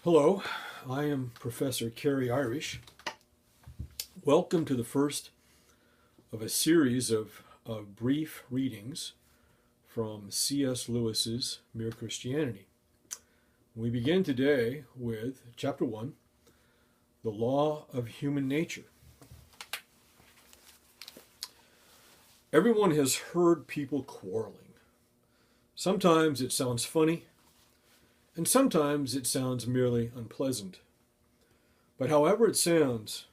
Hello, I am Professor Kerry Irish. Welcome to the first of a series of brief readings from C.S. Lewis's Mere Christianity. We begin today with Chapter 1, The Law of Human Nature. Everyone has heard people quarreling. Sometimes it sounds funny, and sometimes it sounds merely unpleasant. But however it sounds,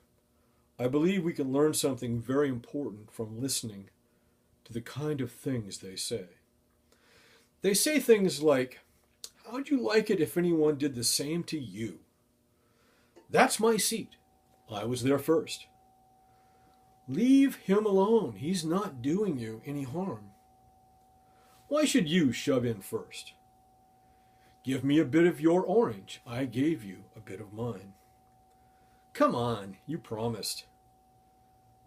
I believe we can learn something very important from listening to the kind of things they say. They say things like, "How'd you like it if anyone did the same to you? That's my seat. I was there first. Leave him alone. He's not doing you any harm. Why should you shove in first? Give me a bit of your orange. I gave you a bit of mine. Come on, you promised."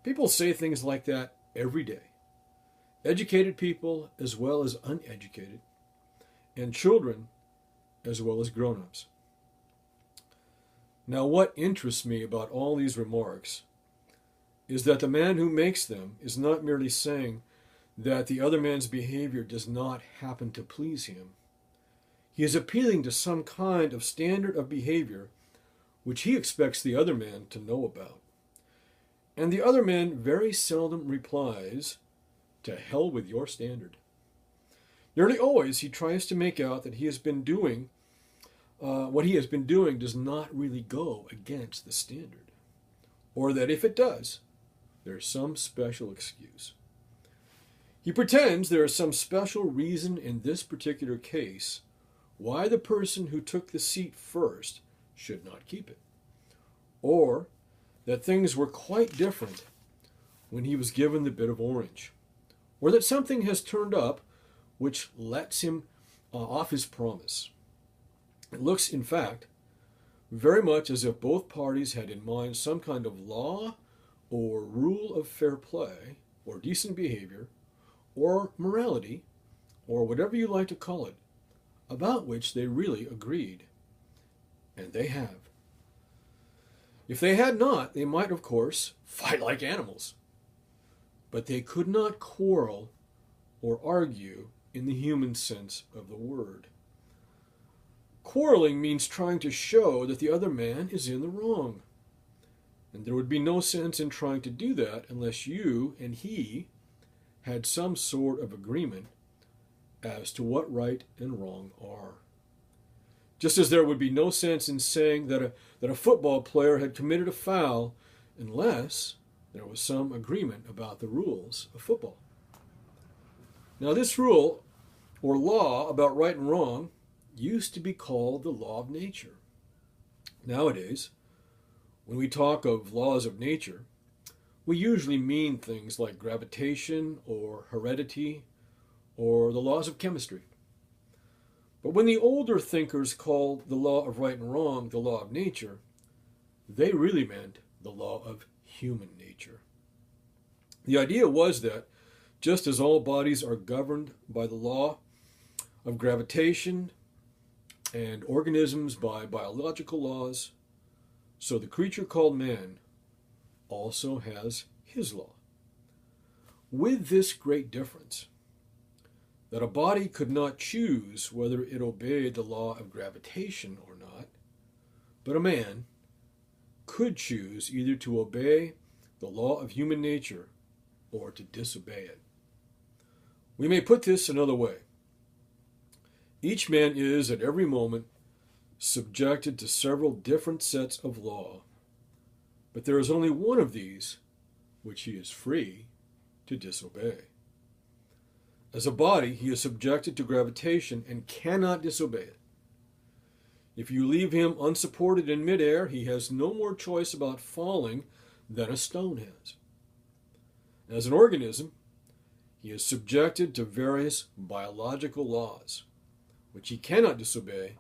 People say things like that every day. Educated people as well as uneducated, and children as well as grown-ups. Now, what interests me about all these remarks is that the man who makes them is not merely saying that the other man's behavior does not happen to please him. He is appealing to some kind of standard of behavior which he expects the other man to know about. And the other man very seldom replies, "To hell with your standard." Nearly always he tries to make out that what he has been doing does not really go against the standard, or that if it does, there's some special excuse. He pretends there is some special reason in this particular case why the person who took the seat first should not keep it, or that things were quite different when he was given the bit of orange, or that something has turned up which lets him off his promise. It looks, in fact, very much as if both parties had in mind some kind of law or rule of fair play, or decent behavior, or morality, or whatever you like to call it, about which they really agreed. And they have. If they had not, they might, of course, fight like animals. But they could not quarrel or argue in the human sense of the word. Quarreling means trying to show that the other man is in the wrong. And there would be no sense in trying to do that unless you and he had some sort of agreement as to what right and wrong are. Just as there would be no sense in saying that a football player had committed a foul unless there was some agreement about the rules of football. Now, this rule or law about right and wrong used to be called the law of nature. Nowadays, when we talk of laws of nature, we usually mean things like gravitation or heredity or the laws of chemistry. But when the older thinkers called the law of right and wrong the law of nature, they really meant the law of human nature. The idea was that just as all bodies are governed by the law of gravitation and organisms by biological laws, so the creature called man also has his law. With this great difference, that a body could not choose whether it obeyed the law of gravitation or not, but a man could choose either to obey the law of human nature or to disobey it. We may put this another way. Each man is at every moment subjected to several different sets of law, but there is only one of these which he is free to disobey. As a body, he is subjected to gravitation and cannot disobey it. If you leave him unsupported in midair, he has no more choice about falling than a stone has. As an organism, he is subjected to various biological laws, which he cannot disobey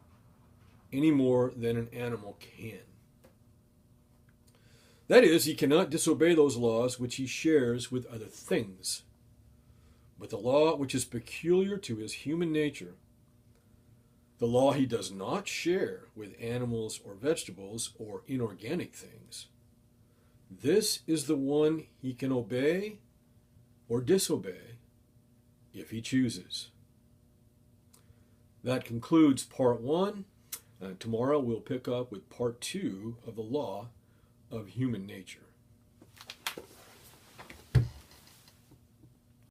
any more than an animal can. That is, he cannot disobey those laws which he shares with other things. But the law which is peculiar to his human nature, the The law he does not share with animals or vegetables or inorganic things. This is the one he can obey or disobey if he chooses. That concludes part one. Tomorrow we'll pick up with part two of the law of human nature.